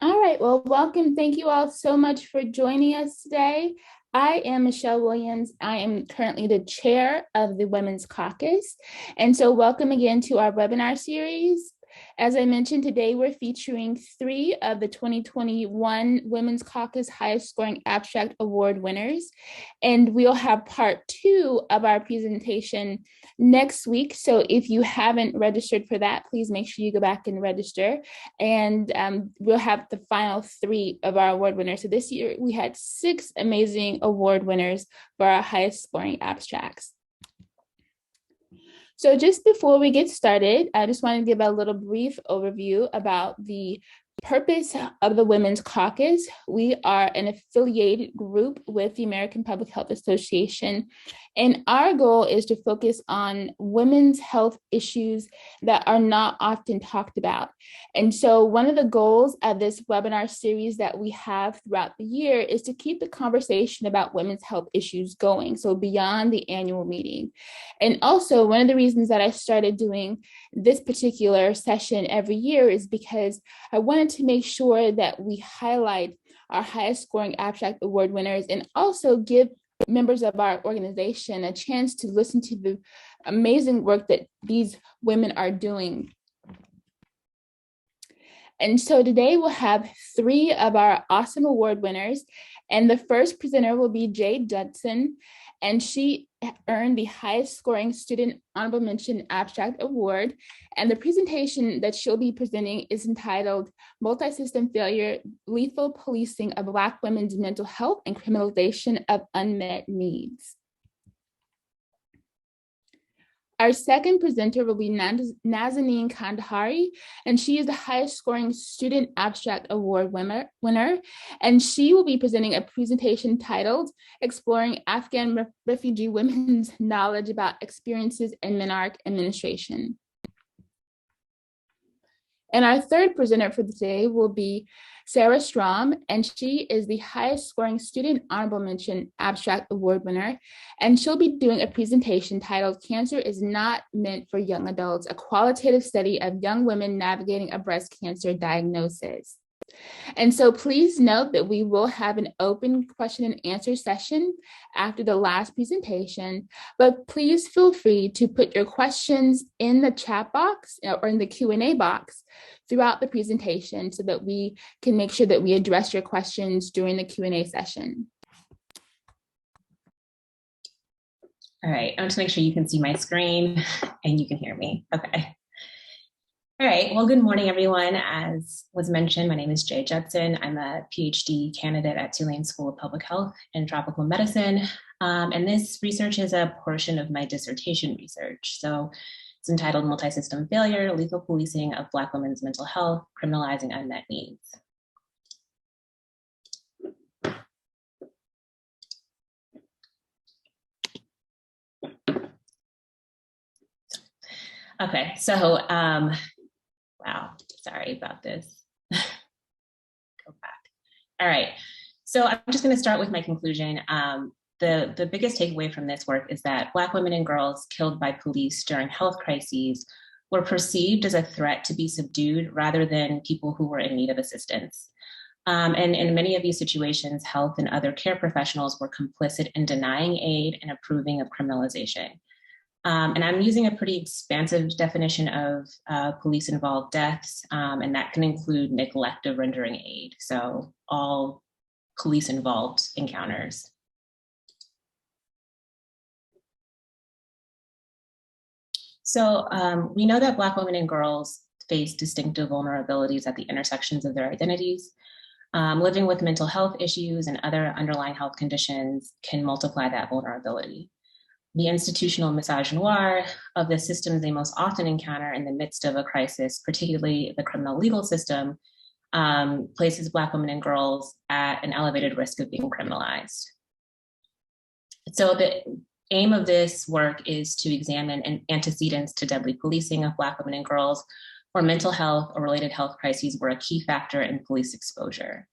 All right, well, welcome. Thank you all so much for joining us today. I am Michelle Williams. I am currently the chair of the Women's Caucus. And so welcome again to our webinar series. As I mentioned, today we're featuring 3 of the 2021 Women's Caucus Highest Scoring Abstract Award winners. And we'll have part 2 of our presentation next week. So if you haven't registered for that, please make sure you go back and register. And we'll have the final 3 of our award winners. So this year we had 6 amazing award winners for our highest scoring abstracts. So just before we get started, I just want to give a little brief overview about the purpose of the Women's Caucus. We are an affiliated group with the American Public Health Association, and our goal is to focus on women's health issues that are not often talked about. And so one of the goals of this webinar series that we have throughout the year is to keep the conversation about women's health issues going, so beyond the annual meeting. And also, one of the reasons that I started doing this particular session every year is because I wanted to make sure that we highlight our highest scoring abstract award winners and also give members of our organization a chance to listen to the amazing work that these women are doing. And so today we'll have 3 of our awesome award winners. And the first presenter will be Judson, and she earned the highest scoring student honorable mention abstract award. And the presentation that she'll be presenting is entitled Multi-System Failure, Lethal Policing of Black Women's Mental Health and Criminalization of Unmet Needs. Our second presenter will be Nazineen Kandahari, and she is the highest scoring student abstract award winner, and she will be presenting a presentation titled Exploring Afghan Refugee Women's Knowledge about Experiences in Menarche and Menstruation. And our third presenter for the day will be Strom, and she is the highest scoring student honorable mention abstract award winner. And she'll be doing a presentation titled Cancer is Not Meant for Young Adults, a qualitative study of young women navigating a breast cancer diagnosis. And so please note that we will have an open question and answer session after the last presentation, but please feel free to put your questions in the chat box or in the Q&A box throughout the presentation so that we can make sure that we address your questions during the Q&A session. All right, I want to make sure you can see my screen and you can hear me. Okay. All right, well, good morning, everyone. As was mentioned, my name is Judson. I'm a PhD candidate at Tulane School of Public Health and Tropical Medicine. And this research is a portion of my dissertation research. So it's entitled Multi-System Failure, Lethal Policing of Black Women's Mental Health, Criminalizing Unmet Needs. Okay, so wow, sorry about this. Go back. All right, so I'm just going to start with my conclusion. The biggest takeaway from this work is that Black women and girls killed by police during health crises were perceived as a threat to be subdued rather than people who were in need of assistance. And in many of these situations, health and other care professionals were complicit in denying aid and approving of criminalization. And I'm using a pretty expansive definition of police-involved deaths, and that can include neglect of rendering aid. So all police-involved encounters. So we know that Black women and girls face distinctive vulnerabilities at the intersections of their identities. Living with mental health issues and other underlying health conditions can multiply that vulnerability. The institutional misogynoir of the systems they most often encounter in the midst of a crisis, particularly the criminal legal system, places Black women and girls at an elevated risk of being criminalized. So the aim of this work is to examine antecedents to deadly policing of Black women and girls, where mental health or related health crises were a key factor in police exposure.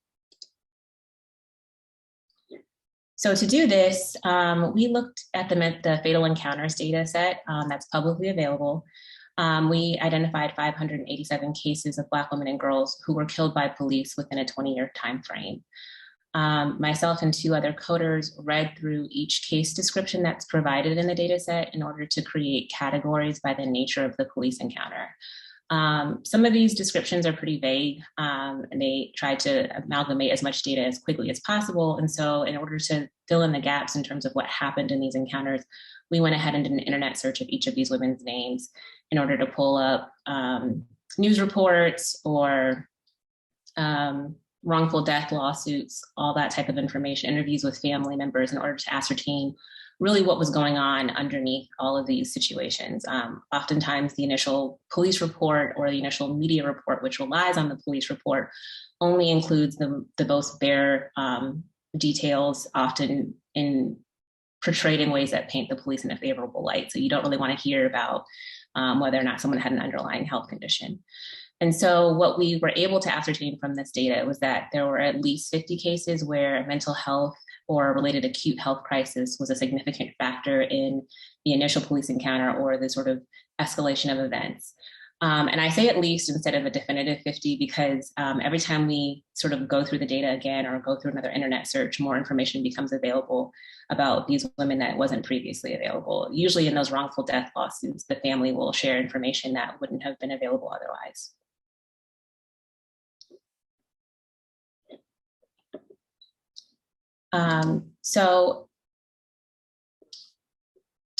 So to do this, we looked at the fatal encounters data set that's publicly available. We identified 587 cases of Black women and girls who were killed by police within a 20-year time frame. Myself and two other coders read through each case description that's provided in the data set in order to create categories by the nature of the police encounter. Some of these descriptions are pretty vague, and they try to amalgamate as much data as quickly as possible. And so in order to fill in the gaps in terms of what happened in these encounters, we went ahead and did an internet search of each of these women's names in order to pull up news reports or wrongful death lawsuits, all that type of information, interviews with family members in order to ascertain really what was going on underneath all of these situations. Oftentimes the initial police report or the initial media report, which relies on the police report, only includes the most bare details, often portrayed in ways that paint the police in a favorable light. So you don't really want to hear about whether or not someone had an underlying health condition. And so what we were able to ascertain from this data was that there were at least 50 cases where mental health or related acute health crisis was a significant factor in the initial police encounter or the sort of escalation of events. And I say at least instead of a definitive 50 because every time we sort of go through the data again or go through another internet search, more information becomes available about these women that wasn't previously available. Usually in those wrongful death lawsuits, the family will share information that wouldn't have been available otherwise. So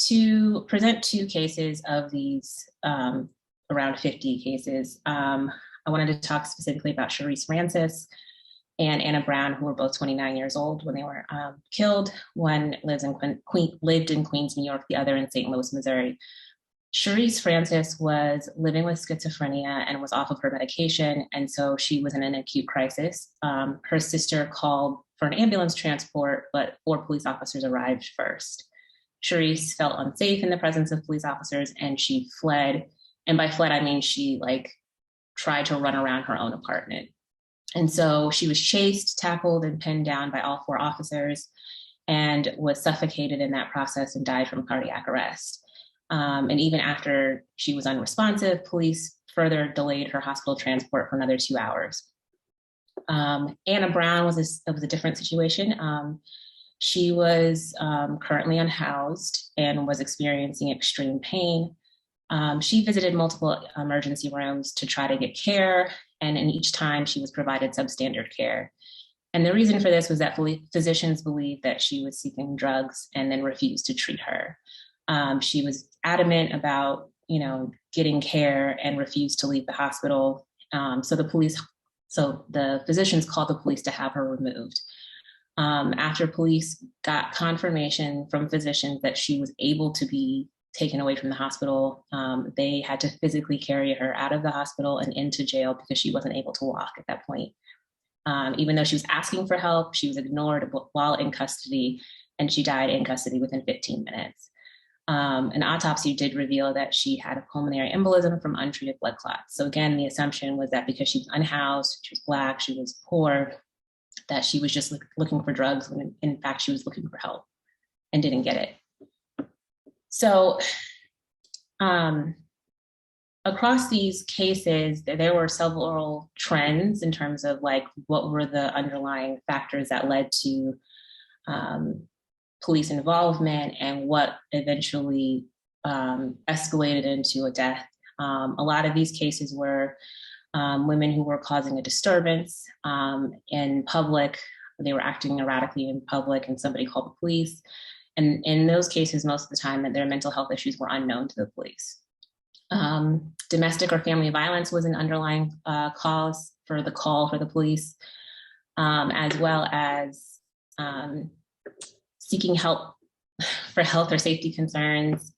to present two cases of these around 50 cases, I wanted to talk specifically about Sharice Francis and Anna Brown, who were both 29 years old when they were killed. One lived in Queens, New York, the other in St. Louis, Missouri. Sharice Francis was living with schizophrenia and was off of her medication, and so she was in an acute crisis. Her sister called for an ambulance transport, but 4 police officers arrived first. Sharice felt unsafe in the presence of police officers and she fled. And by fled, I mean she tried to run around her own apartment. And so she was chased, tackled, and pinned down by all 4 officers and was suffocated in that process and died from cardiac arrest. And even after she was unresponsive, police further delayed her hospital transport for another 2 hours. Anna Brown was a different situation. She was currently unhoused and was experiencing extreme pain. She visited multiple emergency rooms to try to get care, and in each time she was provided substandard care. And the reason for this was that physicians believed that she was seeking drugs and then refused to treat her. She was adamant about, getting care and refused to leave the hospital. So the physicians called the police to have her removed. After police got confirmation from physicians that she was able to be taken away from the hospital, they had to physically carry her out of the hospital and into jail because she wasn't able to walk at that point. Even though she was asking for help, she was ignored while in custody, and she died in custody within 15 minutes. An autopsy did reveal that she had a pulmonary embolism from untreated blood clots. So again, the assumption was that because she was unhoused, she was Black, she was poor, that she was just looking for drugs when in fact she was looking for help and didn't get it. So across these cases, there were several trends in terms of what were the underlying factors that led to police involvement and what eventually escalated into a death. A lot of these cases were women who were causing a disturbance in public. They were acting erratically in public and somebody called the police. And in those cases, most of the time that their mental health issues were unknown to the police. Domestic or family violence was an underlying cause for the call for the police, as well as seeking help for health or safety concerns,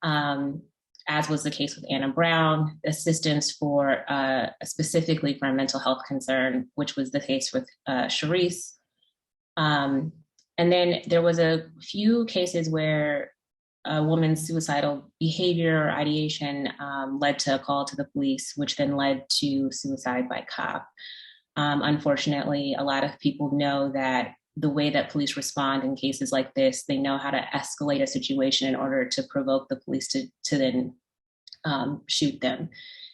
as was the case with Anna Brown, assistance for specifically for a mental health concern, which was the case with Sharice. And then there was a few cases where a woman's suicidal behavior or ideation led to a call to the police, which then led to suicide by cop. Unfortunately, a lot of people know that the way that police respond in cases like this, they know how to escalate a situation in order to provoke the police to then shoot them.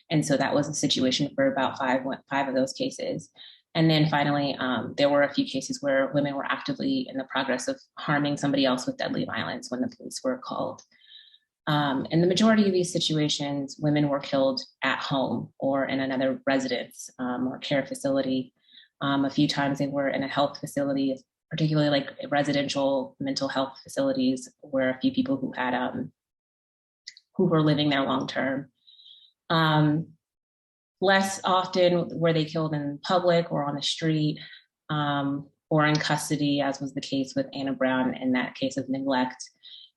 And so that was a situation for about five of those cases. And then finally, there were a few cases where women were actively in the progress of harming somebody else with deadly violence when the police were called. In the majority of these situations, women were killed at home or in another residence or care facility. A few times they were in a health facility, particularly like residential mental health facilities, where a few people who had who were living there long term. Less often were they killed in public or on the street or in custody, as was the case with Anna Brown in that case of neglect.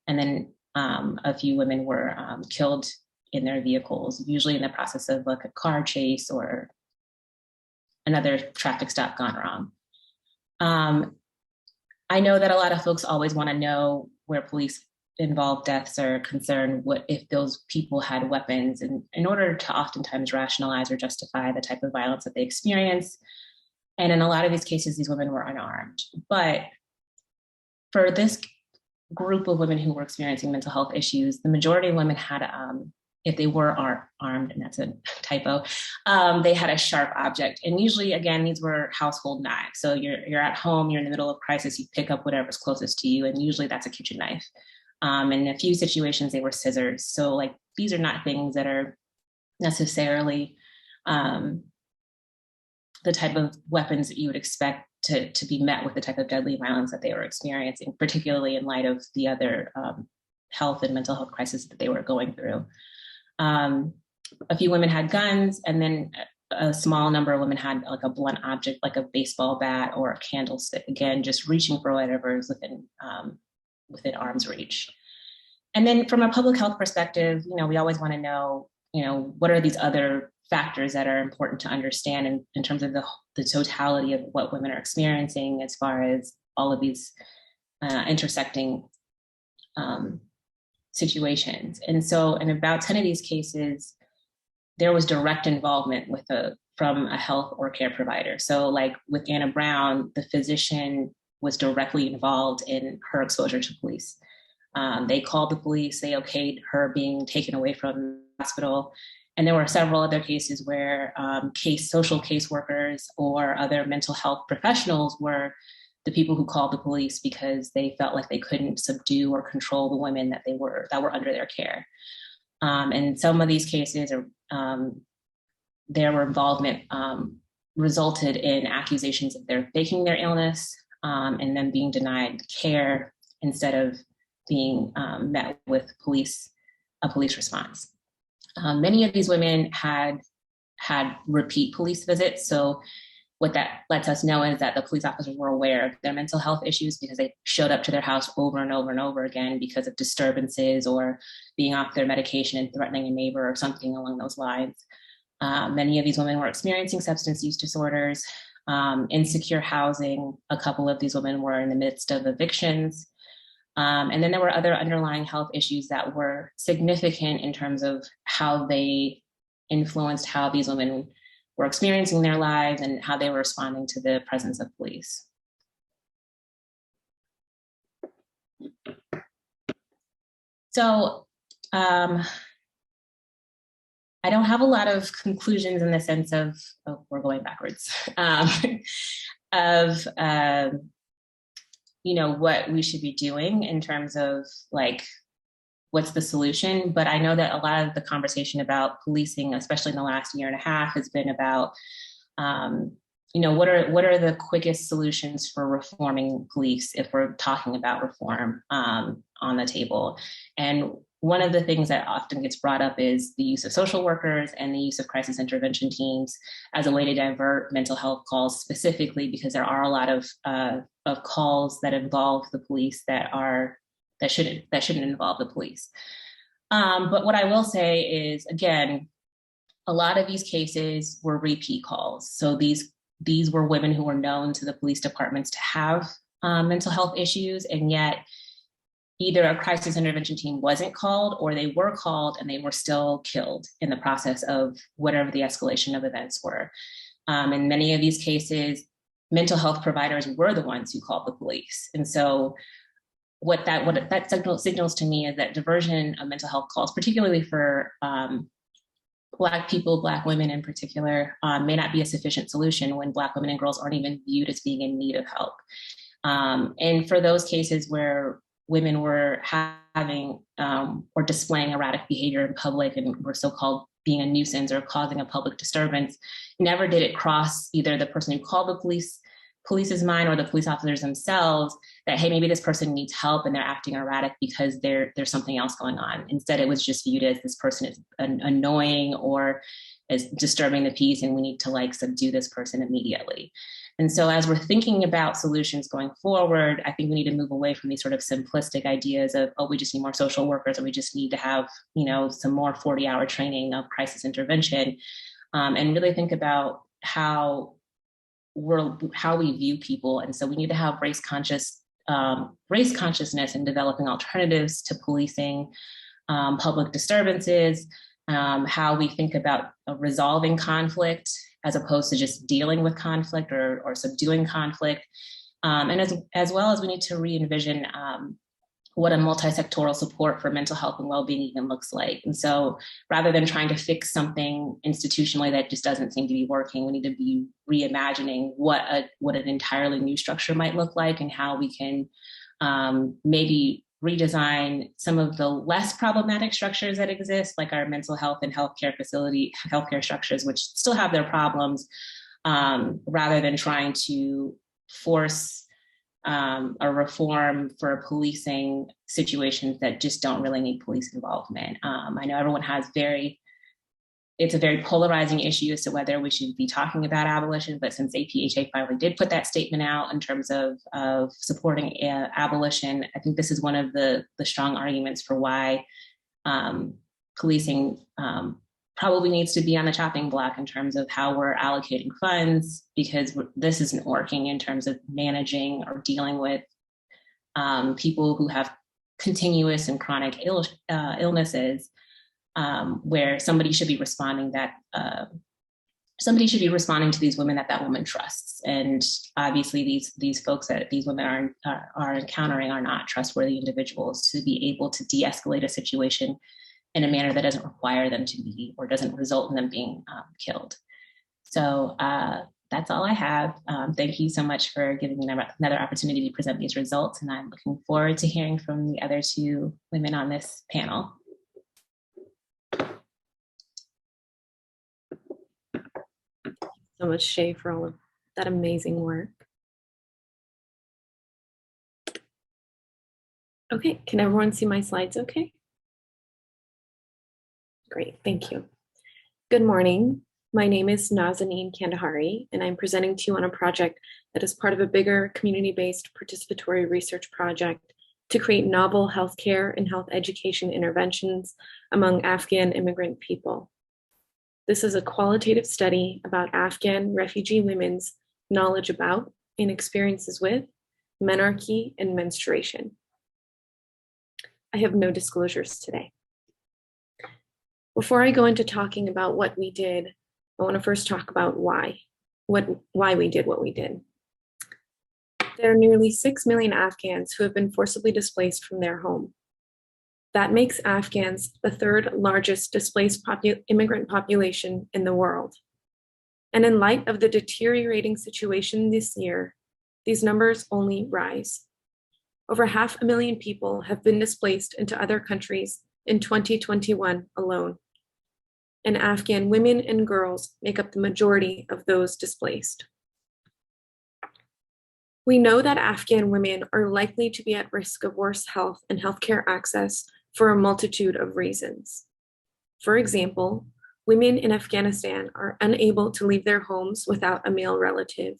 And then a few women were killed in their vehicles, usually in the process of like a car chase or another traffic stop gone wrong. I know that a lot of folks always want to know where police involved deaths are concerned, what if those people had weapons, and in order to oftentimes rationalize or justify the type of violence that they experience. And in a lot of these cases, these women were unarmed. But for this group of women who were experiencing mental health issues, the majority of women had, if they were armed, and that's a typo, they had a sharp object. And usually, again, these were household knives. So you're at home, you're in the middle of crisis, you pick up whatever's closest to you, and usually that's a kitchen knife. In a few situations, they were scissors. So like, these are not things that are necessarily the type of weapons that you would expect to be met with the type of deadly violence that they were experiencing, particularly in light of the other health and mental health crisis that they were going through. A few women had guns, and then a small number of women had like a blunt object, like a baseball bat or a candlestick, again, just reaching for whatever is within arm's reach. And then from a public health perspective, we always want to know, what are these other factors that are important to understand in terms of the totality of what women are experiencing as far as all of these intersecting situations. And so in about 10 of these cases, there was direct involvement from a health or care provider. So like with Anna Brown, the physician was directly involved in her exposure to police. They called the police, they okayed her being taken away from the hospital. And there were several other cases where social caseworkers or other mental health professionals were the people who called the police because they felt like they couldn't subdue or control the women that were under their care. And some of these cases, their involvement resulted in accusations of their faking their illness and then being denied care instead of being met with a police response. Many of these women had repeat police visits. So what that lets us know is that the police officers were aware of their mental health issues because they showed up to their house over and over and over again because of disturbances or being off their medication and threatening a neighbor or something along those lines. Many of these women were experiencing substance use disorders, insecure housing. A couple of these women were in the midst of evictions. And then there were other underlying health issues that were significant in terms of how they influenced how these women were experiencing their lives and how they were responding to the presence of police. So I don't have a lot of conclusions in the sense of, we're going backwards, of what we should be doing in terms of like, what's the solution? But I know that a lot of the conversation about policing, especially in the last year and a half, has been about, what are the quickest solutions for reforming police if we're talking about reform on the table? And one of the things that often gets brought up is the use of social workers and the use of crisis intervention teams as a way to divert mental health calls, specifically because there are a lot of calls that involve the police that shouldn't involve the police. But what I will say is, again, a lot of these cases were repeat calls. So these were women who were known to the police departments to have mental health issues, and yet either a crisis intervention team wasn't called or they were called and they were still killed in the process of whatever the escalation of events were. In many of these cases, mental health providers were the ones who called the police. And so what that signals to me is that diversion of mental health calls, particularly for Black people, Black women in particular, may not be a sufficient solution when Black women and girls aren't even viewed as being in need of help. And for those cases where women were having or displaying erratic behavior in public and were so-called being a nuisance or causing a public disturbance, never did it cross either the person who called the police's mind or the police officers themselves that, hey, maybe this person needs help and they're acting erratic because there's something else going on. Instead, it was just viewed as this person is annoying or is disturbing the peace and we need to like subdue this person immediately. And so as we're thinking about solutions going forward, I think we need to move away from these sort of simplistic ideas of, oh, we just need more social workers or we just need to have, some more 40-hour training of crisis intervention, and really think about how we view people. And so we need to have race consciousness in developing alternatives to policing public disturbances, how we think about resolving conflict as opposed to just dealing with conflict or subduing conflict. And as well as we need to re-envision what a multi-sectoral support for mental health and well-being even looks like. And so rather than trying to fix something institutionally that just doesn't seem to be working, we need to be reimagining what an entirely new structure might look like and how we can maybe redesign some of the less problematic structures that exist, like our mental health and healthcare structures, which still have their problems, rather than trying to force a reform for policing situations that just don't really need police involvement. I know everyone has it's a very polarizing issue as to whether we should be talking about abolition, but since APHA finally did put that statement out in terms of supporting abolition, I think this is one of the strong arguments for why policing probably needs to be on the chopping block in terms of how we're allocating funds, because this isn't working in terms of managing or dealing with people who have continuous and chronic illnesses. Where somebody should be responding to these women that woman trusts. And obviously these folks that these women are encountering are not trustworthy individuals to be able to de-escalate a situation in a manner that doesn't require them to be, or doesn't result in them being killed. So that's all I have. Thank you so much for giving me another opportunity to present these results. And I'm looking forward to hearing from the other two women on this panel. So much, Shay, for all of that amazing work. Okay, can everyone see my slides okay? Great, thank you. Good morning. My name is Nazineen Kandahari, and I'm presenting to you on a project that is part of a bigger community-based participatory research project to create novel healthcare and health education interventions among Afghan immigrant people. This is a qualitative study about Afghan refugee women's knowledge about and experiences with menarche and menstruation. I have no disclosures today. Before I go into talking about what we did, I want to first talk about why we did what we did. There are nearly 6 million Afghans who have been forcibly displaced from their home. That makes Afghans the third largest displaced immigrant population in the world. And in light of the deteriorating situation this year, these numbers only rise. Over 500,000 people have been displaced into other countries in 2021 alone. And Afghan women and girls make up the majority of those displaced. We know that Afghan women are likely to be at risk of worse health and healthcare access for a multitude of reasons. For example, women in Afghanistan are unable to leave their homes without a male relative.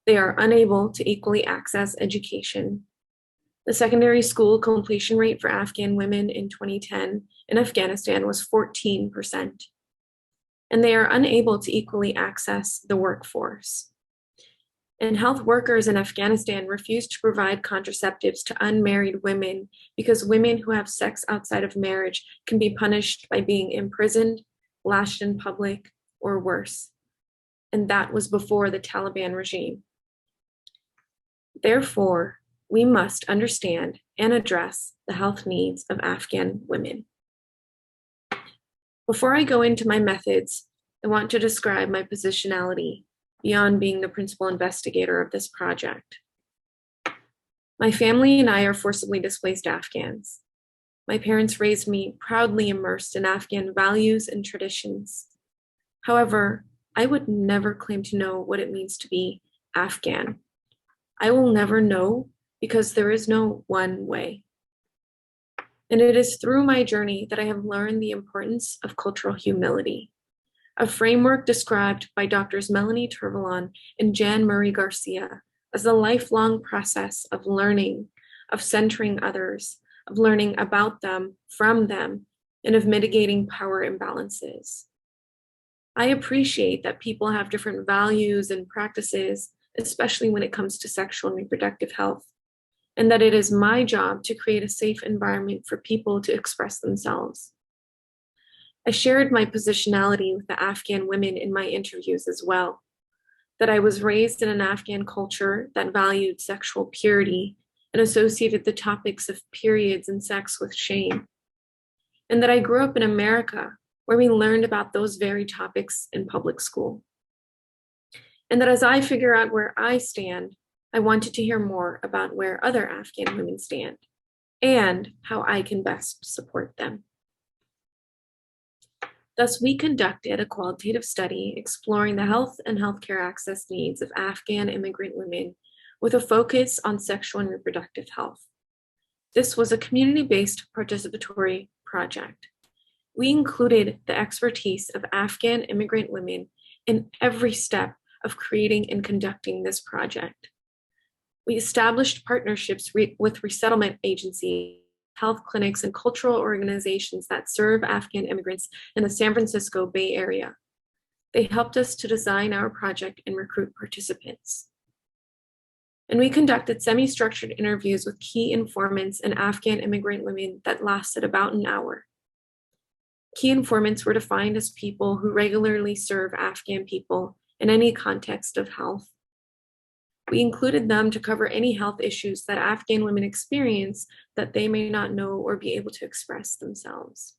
They are unable to equally access education. The secondary school completion rate for Afghan women in 2010 in Afghanistan was 14%. And they are unable to equally access the workforce. And health workers in Afghanistan refuse to provide contraceptives to unmarried women because women who have sex outside of marriage can be punished by being imprisoned, lashed in public, or worse. And that was before the Taliban regime. Therefore, we must understand and address the health needs of Afghan women. Before I go into my methods, I want to describe my positionality beyond being the principal investigator of this project. My family and I are forcibly displaced Afghans. My parents raised me proudly immersed in Afghan values and traditions. However, I would never claim to know what it means to be Afghan. I will never know because there is no one way. And it is through my journey that I have learned the importance of cultural humility, a framework described by Doctors Melanie Turvalon and Jan Murray Garcia as a lifelong process of learning, of centering others, of learning about them, from them, and of mitigating power imbalances. I appreciate that people have different values and practices, especially when it comes to sexual and reproductive health, and that it is my job to create a safe environment for people to express themselves. I shared my positionality with the Afghan women in my interviews as well, that I was raised in an Afghan culture that valued sexual purity and associated the topics of periods and sex with shame, and that I grew up in America where we learned about those very topics in public school. And that as I figure out where I stand, I wanted to hear more about where other Afghan women stand and how I can best support them. Thus, we conducted a qualitative study exploring the health and healthcare access needs of Afghan immigrant women with a focus on sexual and reproductive health. This was a community-based participatory project. We included the expertise of Afghan immigrant women in every step of creating and conducting this project. We established partnerships with resettlement agencies, health clinics, and cultural organizations that serve Afghan immigrants in the San Francisco Bay Area. They helped us to design our project and recruit participants. And we conducted semi-structured interviews with key informants and Afghan immigrant women that lasted about an hour. Key informants were defined as people who regularly serve Afghan people in any context of health. We included them to cover any health issues that Afghan women experience that they may not know or be able to express themselves.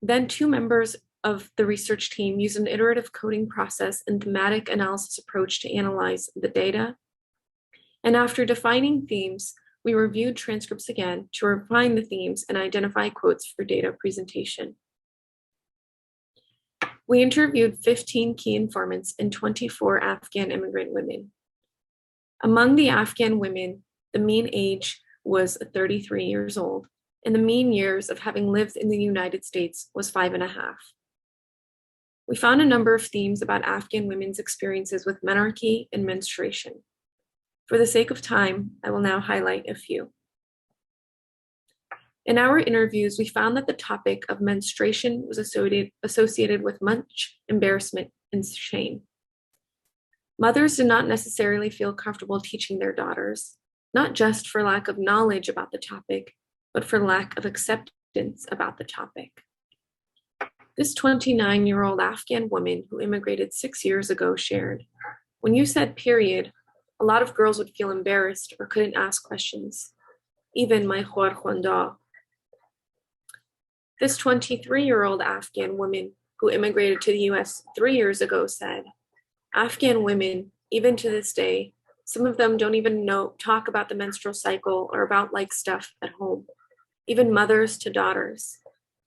Then 2 members of the research team used an iterative coding process and thematic analysis approach to analyze the data. And after defining themes, we reviewed transcripts again to refine the themes and identify quotes for data presentation. We interviewed 15 key informants and 24 Afghan immigrant women. Among the Afghan women, the mean age was 33 years old, and the mean years of having lived in the United States was 5.5. We found a number of themes about Afghan women's experiences with menarche and menstruation. For the sake of time, I will now highlight a few. In our interviews, we found that the topic of menstruation was associated with much embarrassment and shame. Mothers did not necessarily feel comfortable teaching their daughters, not just for lack of knowledge about the topic, but for lack of acceptance about the topic. This 29-year-old Afghan woman who immigrated 6 years ago shared, "When you said period, a lot of girls would feel embarrassed or couldn't ask questions. Even my khwar khwanda." This 23-year-old Afghan woman who immigrated to the US 3 years ago said, "Afghan women, even to this day, some of them don't even talk about the menstrual cycle or about like stuff at home, even mothers to daughters.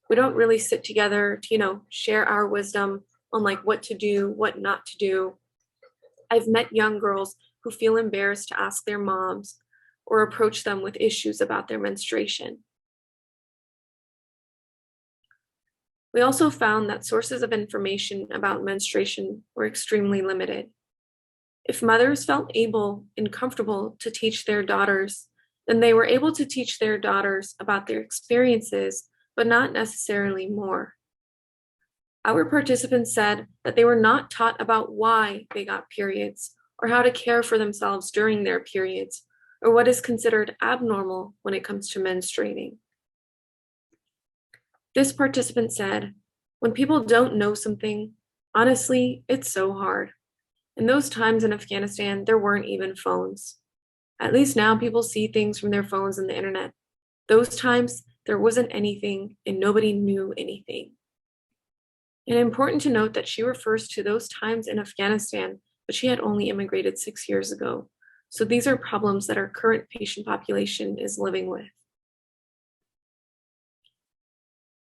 We don't really sit together to, share our wisdom on like what to do, what not to do. I've met young girls who feel embarrassed to ask their moms or approach them with issues about their menstruation." We also found that sources of information about menstruation were extremely limited. If mothers felt able and comfortable to teach their daughters, then they were able to teach their daughters about their experiences, but not necessarily more. Our participants said that they were not taught about why they got periods, or how to care for themselves during their periods, or what is considered abnormal when it comes to menstruating. This participant said, "When people don't know something, honestly, it's so hard. In those times in Afghanistan, there weren't even phones. At least now people see things from their phones and the internet. Those times, there wasn't anything and nobody knew anything. And important to note that she refers to those times in Afghanistan, but she had only immigrated 6 years ago. So these are problems that our current patient population is living with.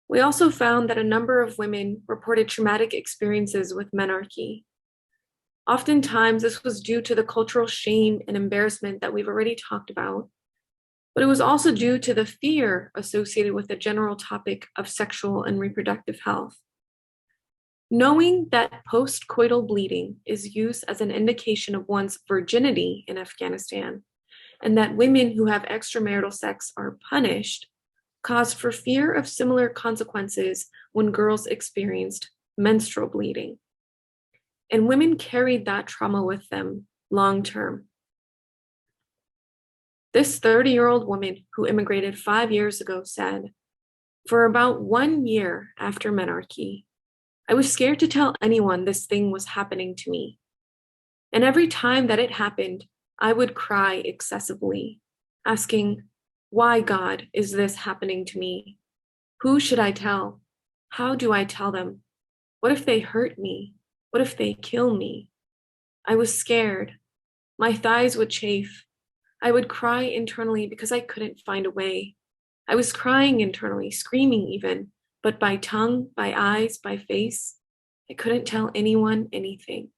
We also found that a number of women reported traumatic experiences with menarche. Oftentimes, this was due to the cultural shame and embarrassment that we've already talked about, but it was also due to the fear associated with the general topic of sexual and reproductive health. Knowing that postcoital bleeding is used as an indication of one's virginity in Afghanistan, and that women who have extramarital sex are punished, caused for fear of similar consequences when girls experienced menstrual bleeding. And women carried that trauma with them long term. This 30-year-old woman who immigrated 5 years ago said, "For about 1 year after menarche, I was scared to tell anyone this thing was happening to me. And every time that it happened, I would cry excessively, asking, 'Why, God, is this happening to me? Who should I tell? How do I tell them? What if they hurt me? What if they kill me?' I was scared. My thighs would chafe. I would cry internally because I couldn't find a way. I was crying internally, screaming even, but by tongue, by eyes, by face, I couldn't tell anyone anything.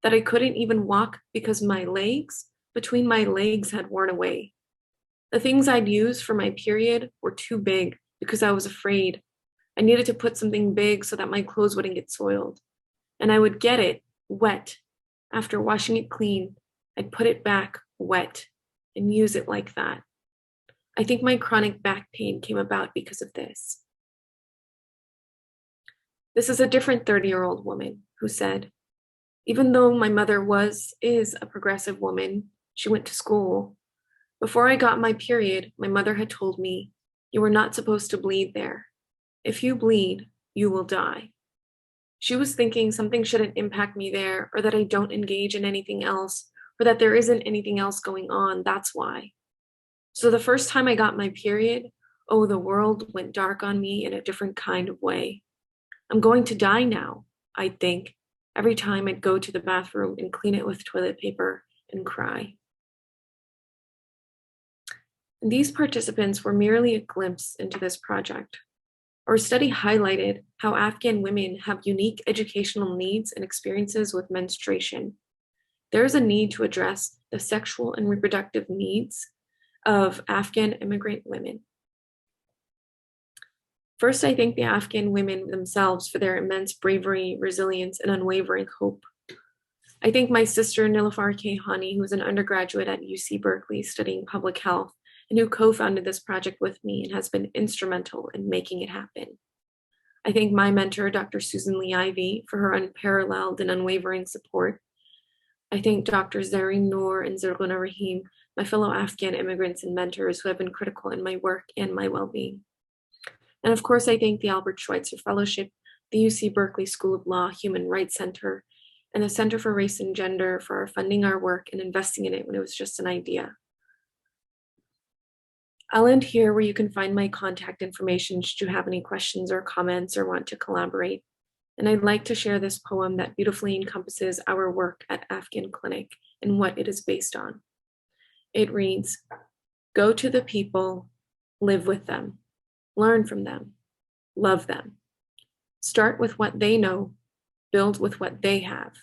That I couldn't even walk because my legs, between my legs, had worn away. The things I'd use for my period were too big because I was afraid. I needed to put something big so that my clothes wouldn't get soiled. And I would get it wet. After washing it clean, I'd put it back wet and use it like that. I think my chronic back pain came about because of this." This is a different 30-year-old woman who said, "Even though my mother is a progressive woman, she went to school. Before I got my period, my mother had told me, 'You are not supposed to bleed there. If you bleed, you will die.' She was thinking something shouldn't impact me there, or that I don't engage in anything else, or that there isn't anything else going on, that's why. So the first time I got my period, oh, the world went dark on me in a different kind of way. I'm going to die now, I'd think, every time I'd go to the bathroom and clean it with toilet paper and cry." And these participants were merely a glimpse into this project. Our study highlighted how Afghan women have unique educational needs and experiences with menstruation. There is a need to address the sexual and reproductive needs of Afghan immigrant women. First, I thank the Afghan women themselves for their immense bravery, resilience, and unwavering hope. I thank my sister Nilufar Kehani, who is an undergraduate at UC Berkeley studying public health, and who co-founded this project with me and has been instrumental in making it happen. I thank my mentor, Dr. Susan Lee Ivey, for her unparalleled and unwavering support. I thank Dr. Zareen Noor and Zirguna Rahim, my fellow Afghan immigrants and mentors who have been critical in my work and my well-being. And of course, I thank the Albert Schweitzer Fellowship, the UC Berkeley School of Law Human Rights Center, and the Center for Race and Gender for funding our work and investing in it when it was just an idea. I'll end here where you can find my contact information should you have any questions or comments or want to collaborate. And I'd like to share this poem that beautifully encompasses our work at Afghan Clinic and what it is based on. It reads, "Go to the people, live with them, learn from them, love them. Start with what they know, build with what they have.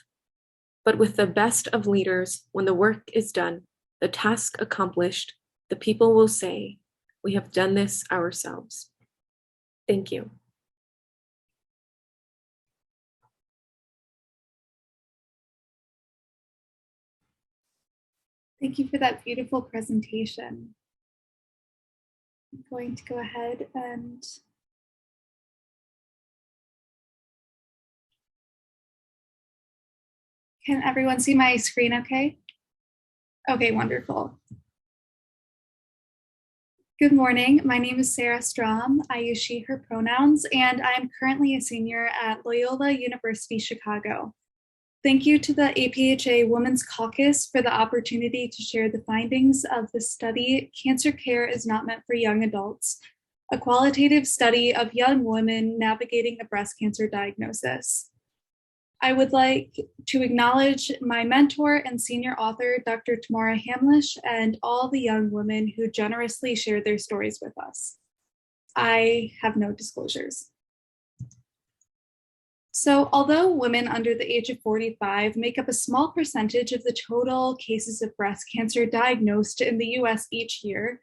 But with the best of leaders, when the work is done, the task accomplished, the people will say, 'We have done this ourselves.'" Thank you. Thank you for that beautiful presentation. I'm going to go ahead and can everyone see my screen okay? Okay, wonderful. Good morning. My name is Sarah Strom. I use she, her pronouns, and I'm currently a senior at Loyola University Chicago. Thank you to the APHA Women's Caucus for the opportunity to share the findings of the study, Cancer Care is Not Meant for Young Adults, a qualitative study of young women navigating a breast cancer diagnosis. I would like to acknowledge my mentor and senior author, Dr. Tamara Hamlish, and all the young women who generously shared their stories with us. I have no disclosures. So although women under the age of 45 make up a small percentage of the total cases of breast cancer diagnosed in the US each year,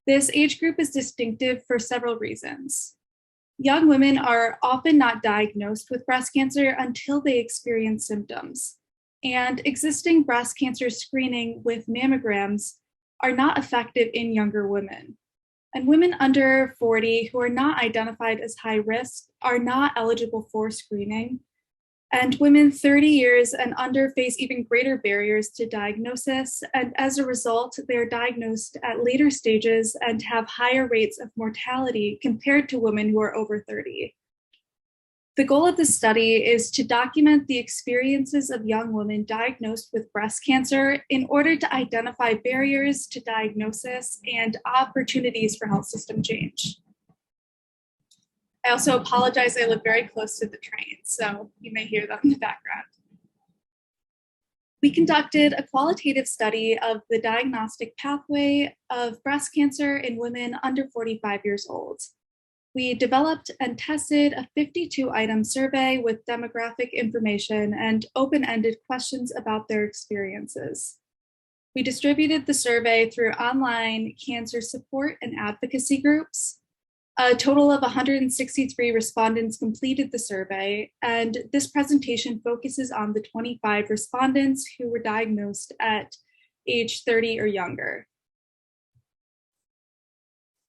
this age group is distinctive for several reasons. Young women are often not diagnosed with breast cancer until they experience symptoms, and existing breast cancer screening with mammograms are not effective in younger women. And women under 40 who are not identified as high risk are not eligible for screening. And women 30 years and under face even greater barriers to diagnosis. And as a result, they're diagnosed at later stages and have higher rates of mortality compared to women who are over 30. The goal of the study is to document the experiences of young women diagnosed with breast cancer in order to identify barriers to diagnosis and opportunities for health system change. I also apologize, I live very close to the train, so you may hear them in the background. We conducted a qualitative study of the diagnostic pathway of breast cancer in women under 45 years old. We developed and tested a 52-item survey with demographic information and open-ended questions about their experiences. We distributed the survey through online cancer support and advocacy groups. A total of 163 respondents completed the survey, and this presentation focuses on the 25 respondents who were diagnosed at age 30 or younger.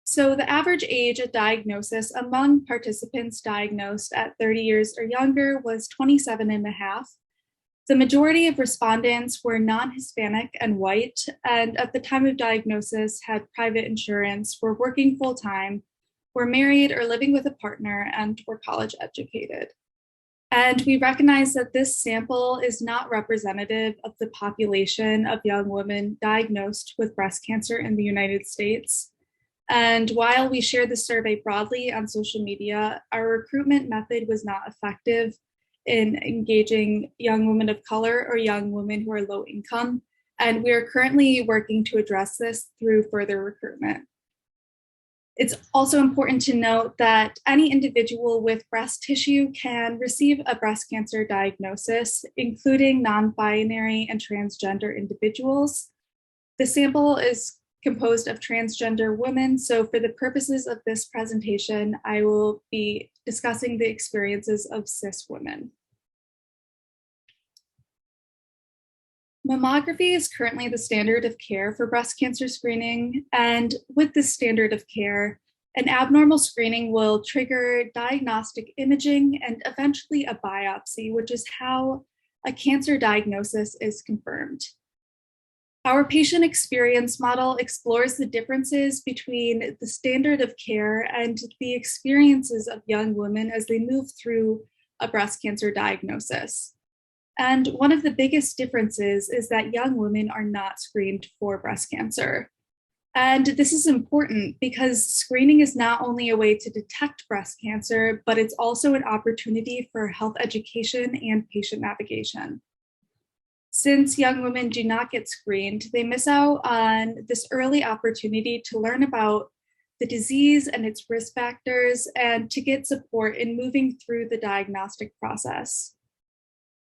So the average age at diagnosis among participants diagnosed at 30 years or younger was 27 and a half. The majority of respondents were non-Hispanic and white, and at the time of diagnosis had private insurance, were working full-time, were married or living with a partner, and were college educated. And we recognize that this sample is not representative of the population of young women diagnosed with breast cancer in the United States. And while we shared the survey broadly on social media, our recruitment method was not effective in engaging young women of color or young women who are low income. And we are currently working to address this through further recruitment. It's also important to note that any individual with breast tissue can receive a breast cancer diagnosis, including non-binary and transgender individuals. The sample is composed of transgender women. So for the purposes of this presentation, I will be discussing the experiences of cis women. Mammography is currently the standard of care for breast cancer screening. And with this standard of care, an abnormal screening will trigger diagnostic imaging and eventually a biopsy, which is how a cancer diagnosis is confirmed. Our patient experience model explores the differences between the standard of care and the experiences of young women as they move through a breast cancer diagnosis. And one of the biggest differences is that young women are not screened for breast cancer. And this is important because screening is not only a way to detect breast cancer, but it's also an opportunity for health education and patient navigation. Since young women do not get screened, they miss out on this early opportunity to learn about the disease and its risk factors and to get support in moving through the diagnostic process.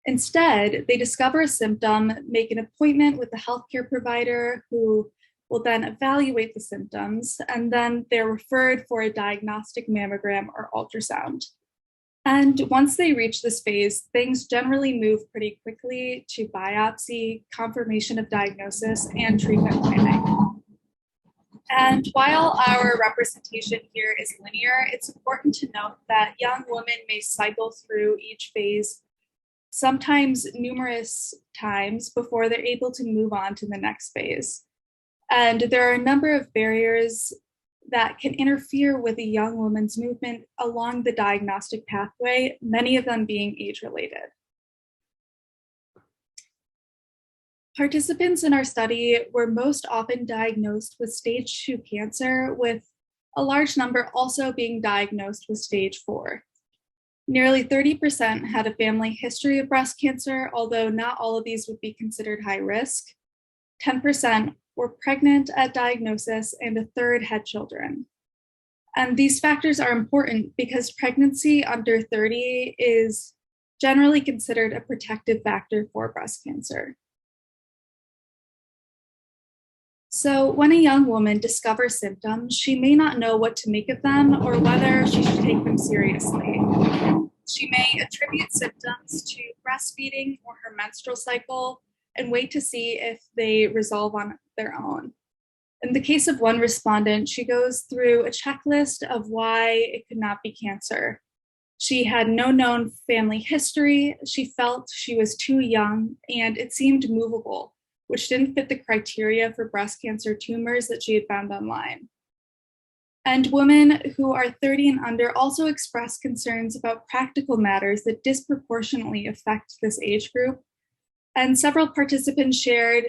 Instead, they discover a symptom, make an appointment with the healthcare provider who will then evaluate the symptoms, and then they're referred for a diagnostic mammogram or ultrasound. And once they reach this phase, things generally move pretty quickly to biopsy, confirmation of diagnosis, and treatment planning. And while our representation here is linear, it's important to note that young women may cycle through each phase, sometimes numerous times, before they're able to move on to the next phase. And there are a number of barriers that can interfere with a young woman's movement along the diagnostic pathway, many of them being age-related. Participants in our study were most often diagnosed with stage 2 cancer, with a large number also being diagnosed with stage 4. Nearly 30% had a family history of breast cancer, although not all of these would be considered high risk. 10% were pregnant at diagnosis, and a third had children. And these factors are important because pregnancy under 30 is generally considered a protective factor for breast cancer. So when a young woman discovers symptoms, she may not know what to make of them or whether she should take them seriously. She may attribute symptoms to breastfeeding or her menstrual cycle and wait to see if they resolve on their own. In the case of one respondent, she goes through a checklist of why it could not be cancer. She had no known family history, she felt she was too young, and it seemed movable, which didn't fit the criteria for breast cancer tumors that she had found online. And women who are 30 and under also express concerns about practical matters that disproportionately affect this age group. And several participants shared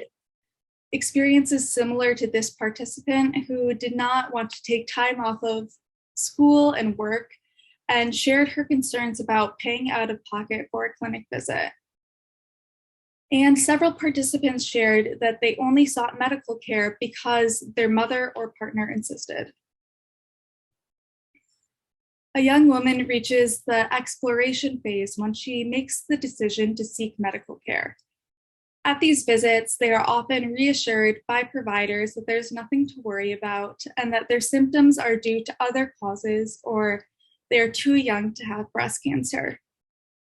experiences similar to this participant who did not want to take time off of school and work and shared her concerns about paying out of pocket for a clinic visit. And several participants shared that they only sought medical care because their mother or partner insisted. A young woman reaches the exploration phase when she makes the decision to seek medical care. At these visits, they are often reassured by providers that there's nothing to worry about and that their symptoms are due to other causes or they're too young to have breast cancer.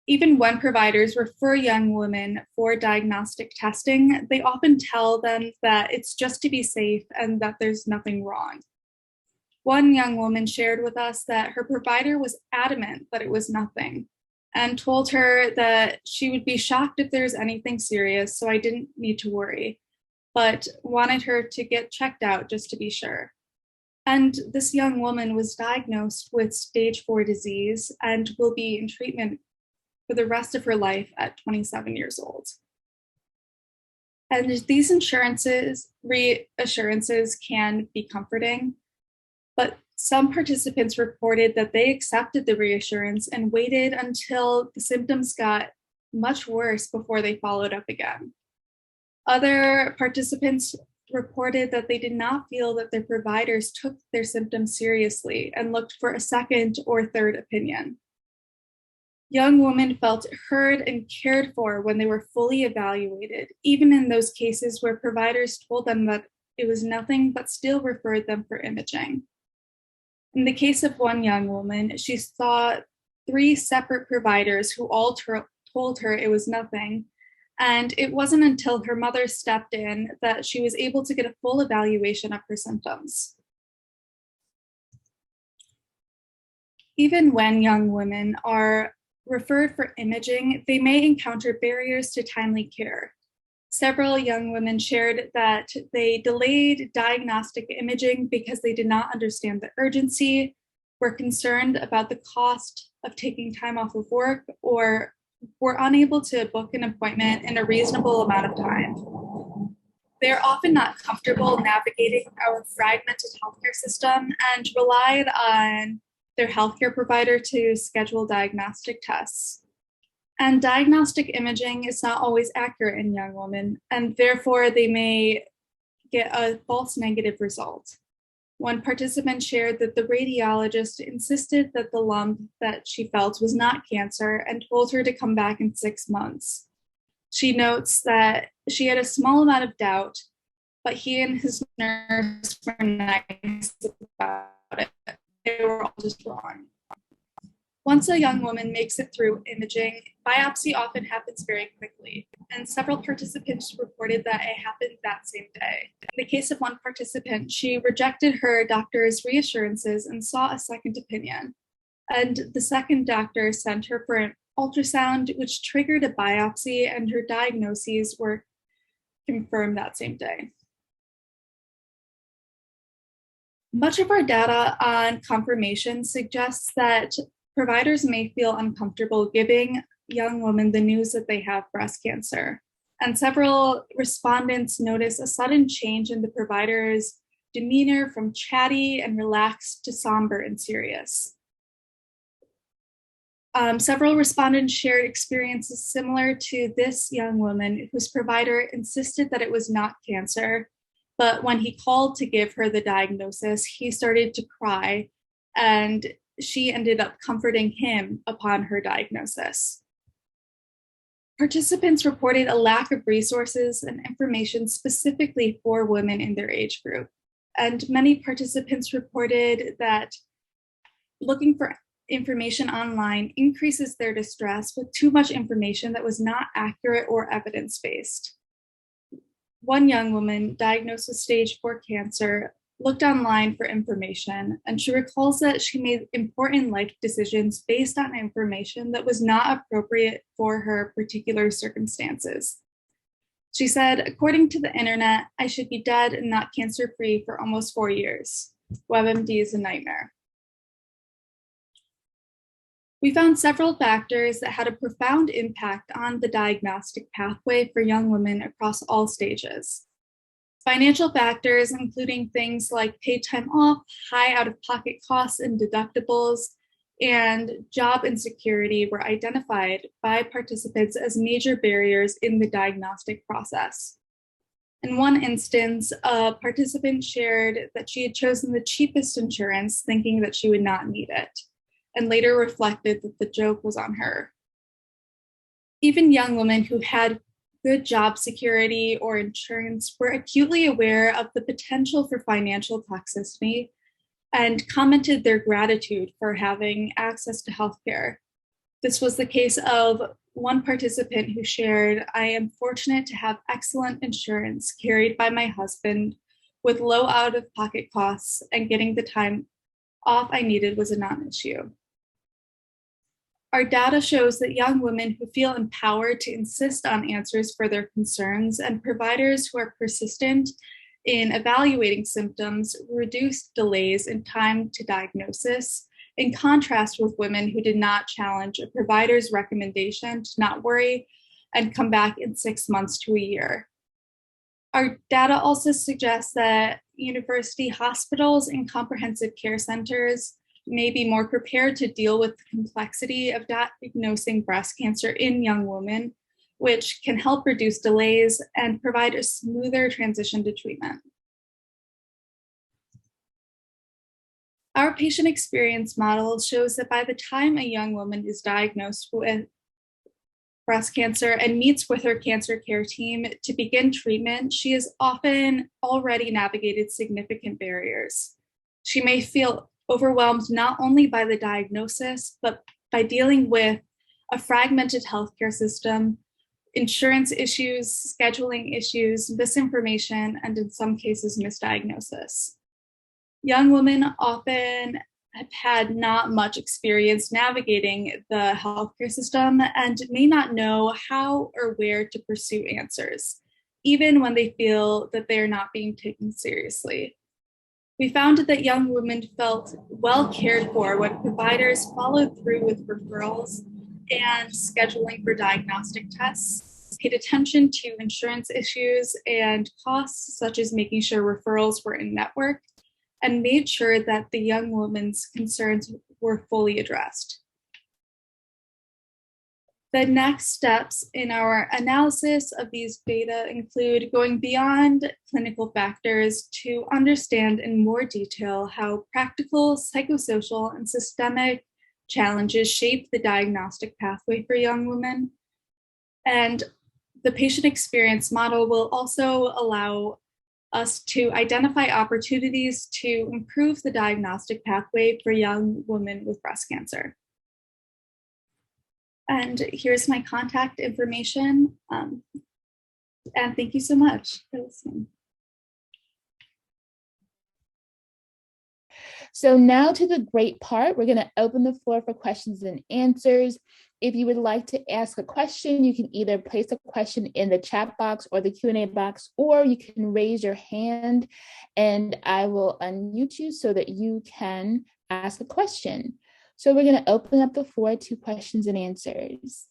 Even when providers refer young women for diagnostic testing, they often tell them that it's just to be safe and that there's nothing wrong. One young woman shared with us that her provider was adamant that it was nothing and told her that she would be shocked if there's anything serious, so I didn't need to worry, but wanted her to get checked out just to be sure. And this young woman was diagnosed with stage 4 disease and will be in treatment for the rest of her life at 27 years old. And these reassurances can be comforting, but some participants reported that they accepted the reassurance and waited until the symptoms got much worse before they followed up again. Other participants reported that they did not feel that their providers took their symptoms seriously and looked for a second or third opinion. Young women felt heard and cared for when they were fully evaluated, even in those cases where providers told them that it was nothing but still referred them for imaging. In the case of one young woman, she saw 3 separate providers who all told her it was nothing, and it wasn't until her mother stepped in that she was able to get a full evaluation of her symptoms. Even when young women are referred for imaging, they may encounter barriers to timely care. Several young women shared that they delayed diagnostic imaging because they did not understand the urgency, were concerned about the cost of taking time off of work, or were unable to book an appointment in a reasonable amount of time. They're often not comfortable navigating our fragmented healthcare system and relied on their healthcare provider to schedule diagnostic tests. And diagnostic imaging is not always accurate in young women, and therefore they may get a false negative result. One participant shared that the radiologist insisted that the lump that she felt was not cancer and told her to come back in 6 months. She notes that she had a small amount of doubt, but he and his nurse were nice about it. They were all just wrong. Once a young woman makes it through imaging, biopsy often happens very quickly, and several participants reported that it happened that same day. In the case of one participant, she rejected her doctor's reassurances and sought a second opinion. And the second doctor sent her for an ultrasound, which triggered a biopsy, and her diagnoses were confirmed that same day. Much of our data on confirmation suggests that providers may feel uncomfortable giving young women the news that they have breast cancer. And several respondents noticed a sudden change in the provider's demeanor from chatty and relaxed to somber and serious. Several respondents shared experiences similar to this young woman whose provider insisted that it was not cancer, but when he called to give her the diagnosis, he started to cry, and she ended up comforting him upon her diagnosis. Participants reported a lack of resources and information specifically for women in their age group. And many participants reported that looking for information online increases their distress with too much information that was not accurate or evidence-based. One young woman diagnosed with stage 4 cancer looked online for information, and she recalls that she made important life decisions based on information that was not appropriate for her particular circumstances. She said, according to the internet, I should be dead and not cancer-free for almost 4 years. WebMD is a nightmare. We found several factors that had a profound impact on the diagnostic pathway for young women across all stages. Financial factors, including things like paid time off, high out-of-pocket costs and deductibles, and job insecurity were identified by participants as major barriers in the diagnostic process. In one instance, a participant shared that she had chosen the cheapest insurance, thinking that she would not need it, and later reflected that the joke was on her. Even young women who had good job security or insurance were acutely aware of the potential for financial toxicity and commented their gratitude for having access to healthcare. This was the case of one participant who shared, I am fortunate to have excellent insurance carried by my husband with low out-of-pocket costs, and getting the time off I needed was a non-issue. Our data shows that young women who feel empowered to insist on answers for their concerns and providers who are persistent in evaluating symptoms reduce delays in time to diagnosis, in contrast with women who did not challenge a provider's recommendation to not worry and come back in 6 months to a year. Our data also suggests that university hospitals and comprehensive care centers may be more prepared to deal with the complexity of diagnosing breast cancer in young women, which can help reduce delays and provide a smoother transition to treatment. Our patient experience model shows that by the time a young woman is diagnosed with breast cancer and meets with her cancer care team to begin treatment, she has often already navigated significant barriers. She may feel overwhelmed not only by the diagnosis, but by dealing with a fragmented healthcare system, insurance issues, scheduling issues, misinformation, and in some cases, misdiagnosis. Young women often have had not much experience navigating the healthcare system and may not know how or where to pursue answers, even when they feel that they are not being taken seriously. We found that young women felt well cared for when providers followed through with referrals and scheduling for diagnostic tests, paid attention to insurance issues and costs, such as making sure referrals were in network, and made sure that the young woman's concerns were fully addressed. The next steps in our analysis of these data include going beyond clinical factors to understand in more detail how practical, psychosocial, and systemic challenges shape the diagnostic pathway for young women. And the patient experience model will also allow us to identify opportunities to improve the diagnostic pathway for young women with breast cancer. And here's my contact information. And thank you so much for listening. So now to the great part, we're going to open the floor for questions and answers. If you would like to ask a question, you can either place a question in the chat box or the Q&A box, or you can raise your hand and I will unmute you so that you can ask a question. So we're going to open up the floor to questions and answers.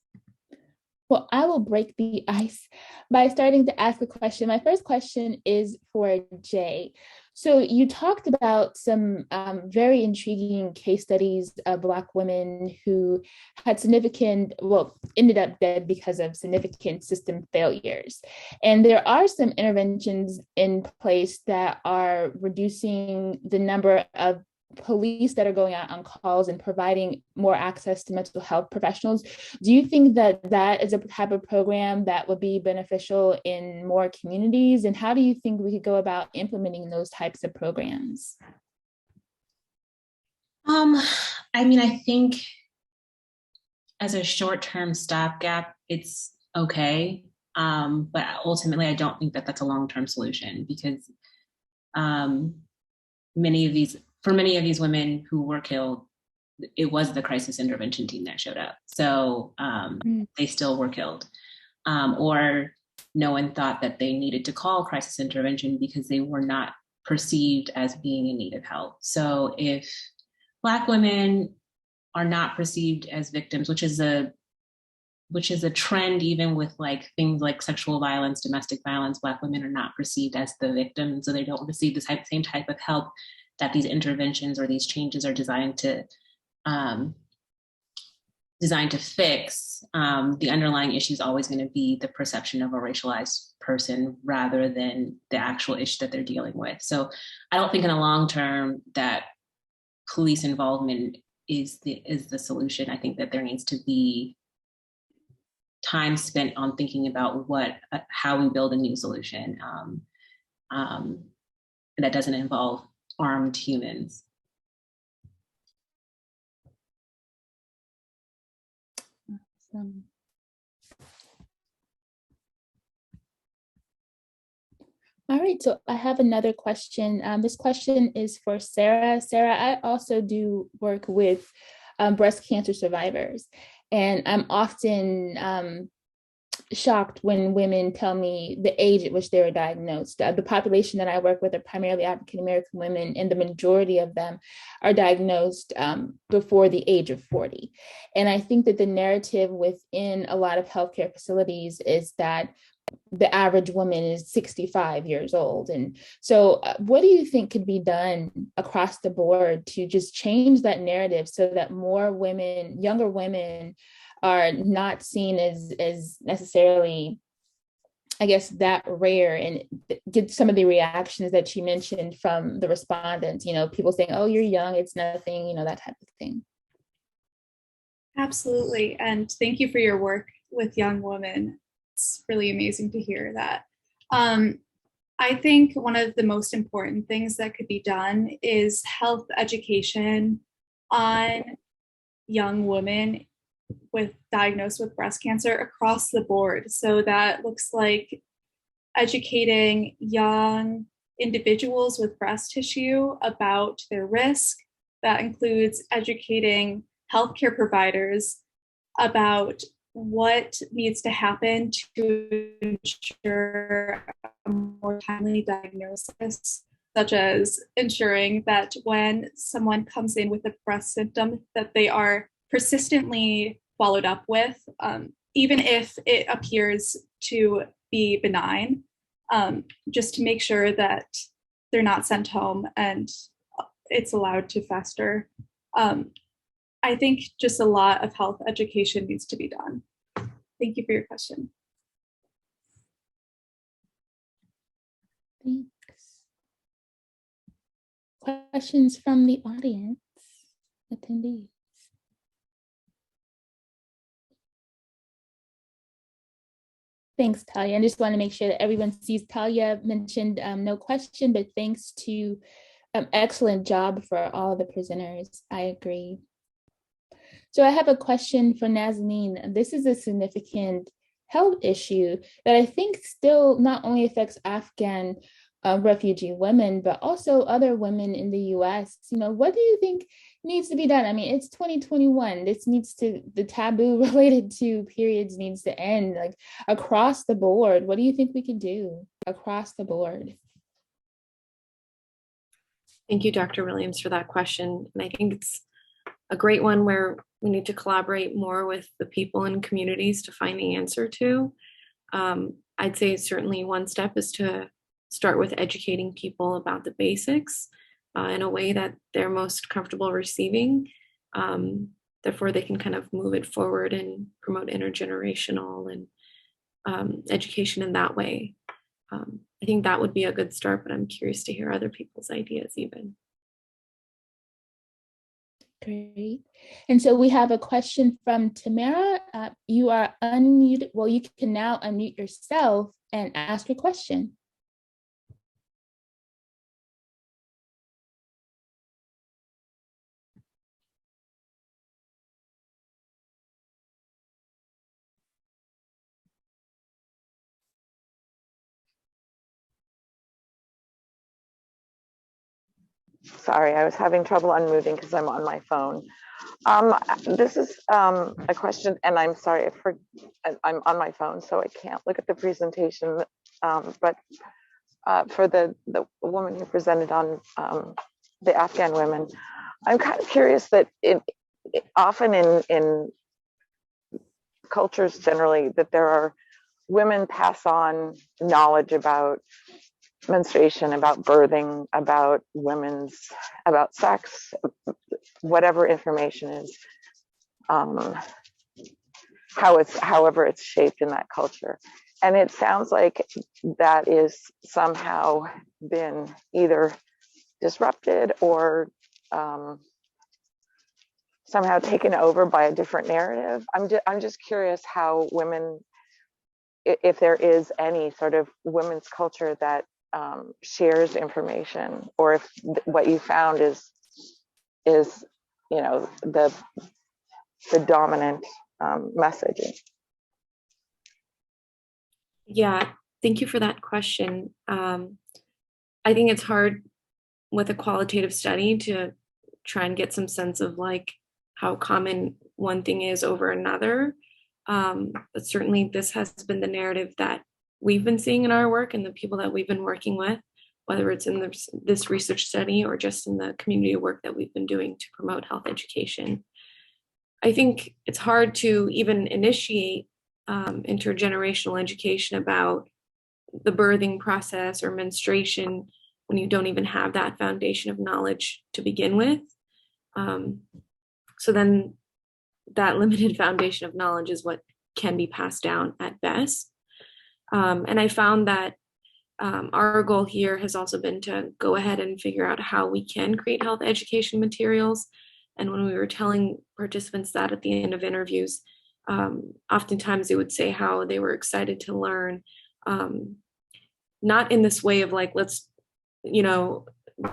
Well, I will break the ice by starting to ask a question. My first question is for Jay. So you talked about some very intriguing case studies of Black women who had significant, well, ended up dead because of significant system failures. And there are some interventions in place that are reducing the number of police that are going out on calls and providing more access to mental health professionals. Do you think that that is a type of program that would be beneficial in more communities? And how do you think we could go about implementing those types of programs? I mean, I think as a short-term stopgap, it's okay. But ultimately, I don't think that that's a long-term solution, because many of these women who were killed, it was the crisis intervention team that showed up. So they still were killed. Or no one thought that they needed to call crisis intervention because they were not perceived as being in need of help. So if Black women are not perceived as victims, which is a trend even with like things like sexual violence, domestic violence, Black women are not perceived as the victim, so they don't receive the same type of help that these interventions or these changes are designed to fix. The underlying issue is always going to be the perception of a racialized person rather than the actual issue that they're dealing with. So I don't think in the long term that police involvement is the solution. I think that there needs to be time spent on thinking about how we build a new solution that doesn't involve armed humans. Awesome. All right, so I have another question. This question is for Sarah. Sarah, I also do work with breast cancer survivors, and I'm often shocked when women tell me the age at which they were diagnosed. The population that I work with are primarily African-American women, and the majority of them are diagnosed before the age of 40. And I think that the narrative within a lot of healthcare facilities is that the average woman is 65 years old. And so what do you think could be done across the board to just change that narrative so that more women, younger women, are not seen as necessarily, I guess, that rare, and get some of the reactions that you mentioned from the respondents, people saying, oh, you're young, it's nothing, that type of thing. Absolutely. And thank you for your work with young women. It's really amazing to hear that. I think one of the most important things that could be done is health education on young women diagnosed with breast cancer across the board. So that looks like educating young individuals with breast tissue about their risk. That includes educating healthcare providers about what needs to happen to ensure a more timely diagnosis, such as ensuring that when someone comes in with a breast symptom, that they are persistently followed up with, even if it appears to be benign, just to make sure that they're not sent home and it's allowed to fester. I think just a lot of health education needs to be done. Thank you for your question. Thanks. Questions from the audience, attendees? Thanks, Talia. I just want to make sure that everyone sees Talia mentioned no question, but thanks to excellent job for all the presenters. I agree. So I have a question for Nazineen. This is a significant health issue that I think still not only affects Afghan refugee women, but also other women in the US. What do you think needs to be done? I mean, it's 2021. The taboo related to periods needs to end, like across the board. What do you think we could do across the board? Thank you, Dr. Williams, for that question. And I think it's a great one where we need to collaborate more with the people and communities to find the answer to. I'd say certainly one step is to start with educating people about the basics in a way that they're most comfortable receiving. Therefore, they can kind of move it forward and promote intergenerational and education in that way. I think that would be a good start, but I'm curious to hear other people's ideas even. Great. And so we have a question from Tamara. You are unmuted. Well, you can now unmute yourself and ask your question. Sorry, I was having trouble unmuting because I'm on my phone. This is a question, and I'm sorry, I'm on my phone, so I can't look at the presentation. But for the woman who presented on the Afghan women, I'm kind of curious that often in cultures generally, that there are women pass on knowledge about menstruation, about birthing, about about sex, whatever information is, however it's shaped in that culture. And it sounds like that is somehow been either disrupted or somehow taken over by a different narrative. I'm just curious how women, if there is any sort of women's culture that shares information, or if what you found is the dominant messaging. Yeah, thank you for that question. I think it's hard with a qualitative study to try and get some sense of like how common one thing is over another. But certainly this has been the narrative that we've been seeing in our work and the people that we've been working with, whether it's in this research study or just in the community work that we've been doing to promote health education. I think it's hard to even initiate intergenerational education about the birthing process or menstruation when you don't even have that foundation of knowledge to begin with. So then that limited foundation of knowledge is what can be passed down at best. And I found that our goal here has also been to go ahead and figure out how we can create health education materials. And when we were telling participants that at the end of interviews, oftentimes they would say how they were excited to learn, not in this way of like, let's,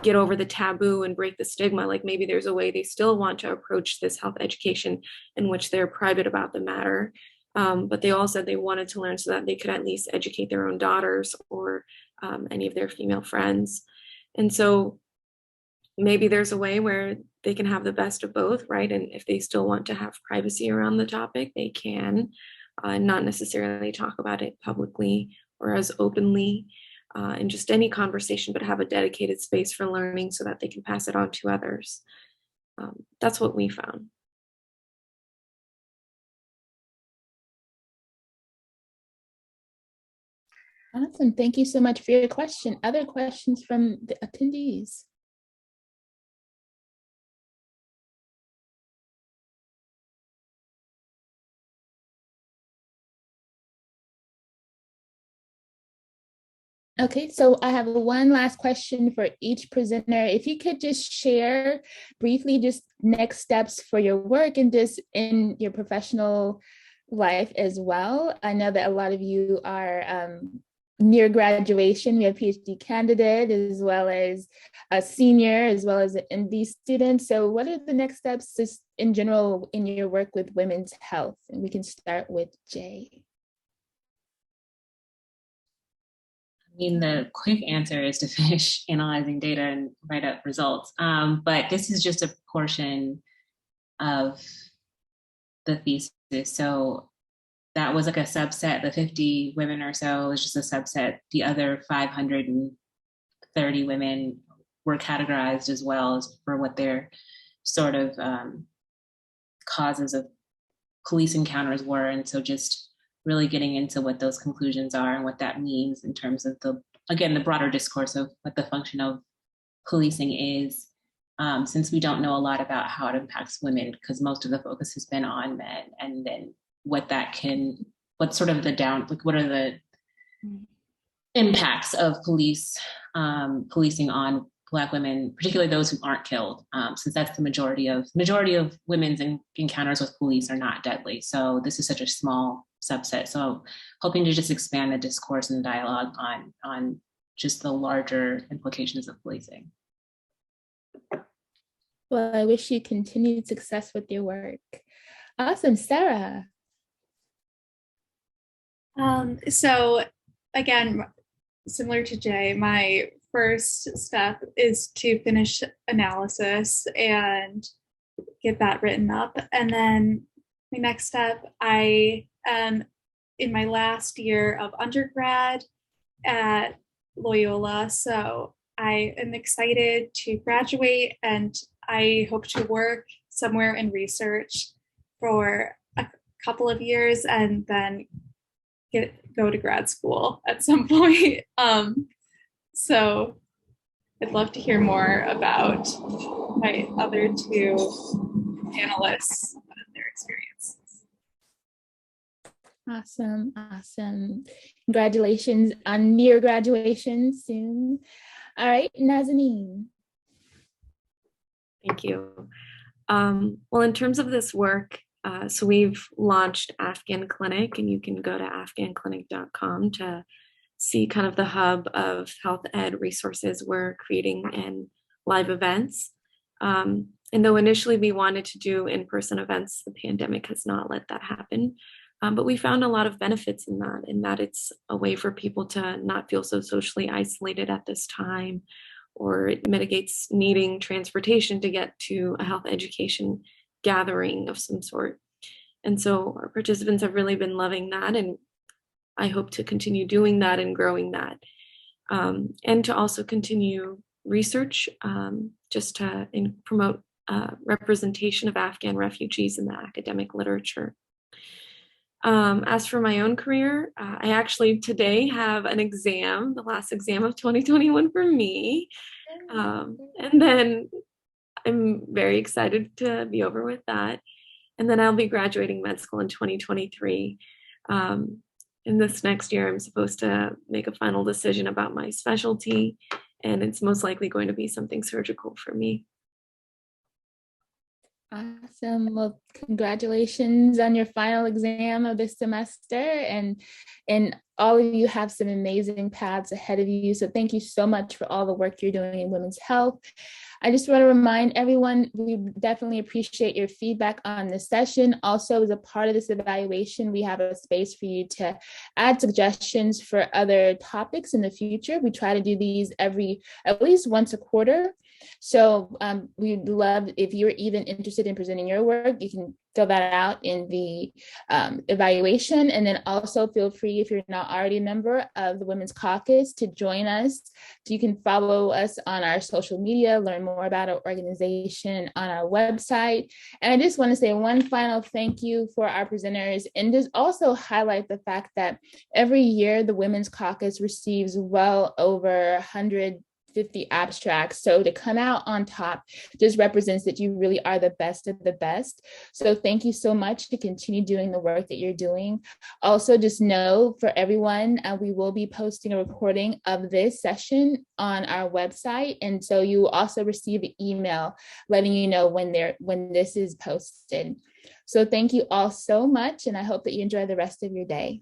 get over the taboo and break the stigma. Like maybe there's a way they still want to approach this health education in which they're private about the matter. But they all said they wanted to learn so that they could at least educate their own daughters or any of their female friends. And so maybe there's a way where they can have the best of both, right? And if they still want to have privacy around the topic, they can, not necessarily talk about it publicly or as openly in just any conversation, but have a dedicated space for learning so that they can pass it on to others. That's what we found. Awesome. Thank you so much for your question. Other questions from the attendees? Okay, so I have one last question for each presenter. If you could just share briefly just next steps for your work and just in your professional life as well. I know that a lot of you are near graduation. We have PhD candidate as well as a senior, as well as an MD student. So what are the next steps just in general in your work with women's health? And we can start with Jay. I mean, the quick answer is to finish analyzing data and write up results. But this is just a portion of the thesis. So that was like a subset, the 50 women or so was just a subset. The other 530 women were categorized as well as for what their sort of causes of police encounters were. And so just really getting into what those conclusions are and what that means in terms of the broader discourse of what the function of policing is, since we don't know a lot about how it impacts women, because most of the focus has been on men, and then what are the impacts of policing on Black women, particularly those who aren't killed, since that's the majority of women's encounters with police are not deadly. So this is such a small subset. So hoping to just expand the discourse and dialogue on just the larger implications of policing. Well, I wish you continued success with your work. Awesome, Sarah. So again, similar to Jay, my first step is to finish analysis and get that written up. And then my next step, I am in my last year of undergrad at Loyola. So I am excited to graduate, and I hope to work somewhere in research for a couple of years and then go to grad school at some point. So I'd love to hear more about my other two panelists and their experiences. Awesome. Congratulations on near graduation soon. All right, Nazineen. Thank you. Well, in terms of this work, so we've launched Afghan Clinic, and you can go to afghanclinic.com to see kind of the hub of health ed resources we're creating and live events. And though initially we wanted to do in-person events, the pandemic has not let that happen. But we found a lot of benefits in that it's a way for people to not feel so socially isolated at this time, or it mitigates needing transportation to get to a health education gathering of some sort. And so our participants have really been loving that, and I hope to continue doing that and growing that, and to also continue research, just to promote representation of Afghan refugees in the academic literature. As for my own career, I actually today have an exam, the last exam of 2021 for me. And then I'm very excited to be over with that. And then I'll be graduating med school in 2023. In this next year, I'm supposed to make a final decision about my specialty, and it's most likely going to be something surgical for me. Awesome. Well, congratulations on your final exam of this semester, and all of you have some amazing paths ahead of you. So thank you so much for all the work you're doing in women's health. I just want to remind everyone, we definitely appreciate your feedback on this session. Also, as a part of this evaluation, we have a space for you to add suggestions for other topics in the future. We try to do these at least once a quarter. So we'd love, if you're even interested in presenting your work, you can fill that out in the evaluation. And then also feel free, if you're not already a member of the Women's Caucus, to join us. So you can follow us on our social media, learn more about our organization on our website. And I just want to say one final thank you for our presenters, and just also highlight the fact that every year the Women's Caucus receives well over 150 abstracts. So to come out on top just represents that you really are the best of the best. So thank you so much to continue doing the work that you're doing. Also, just know for everyone, we will be posting a recording of this session on our website. And so you will also receive an email letting you know when this is posted. So thank you all so much, and I hope that you enjoy the rest of your day.